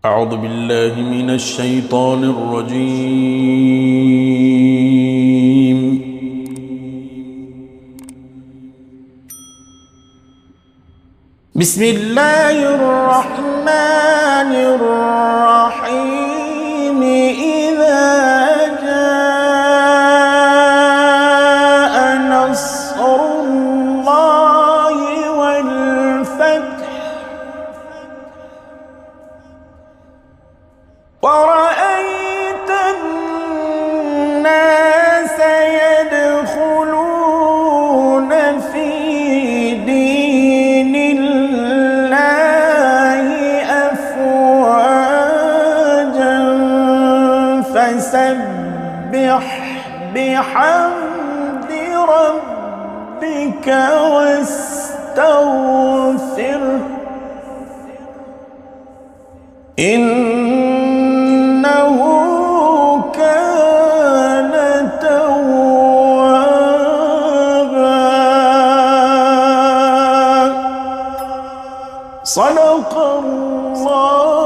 أعوذ بالله من الشيطان الرجيم. بسم الله الرحمن الرحيم. إذا جاء نصر الله والفتح ورأيت الناس يدخلون في دين الله أفواجا فسبح بحمد ربك واستغفره إنه كان توابا. صدق الله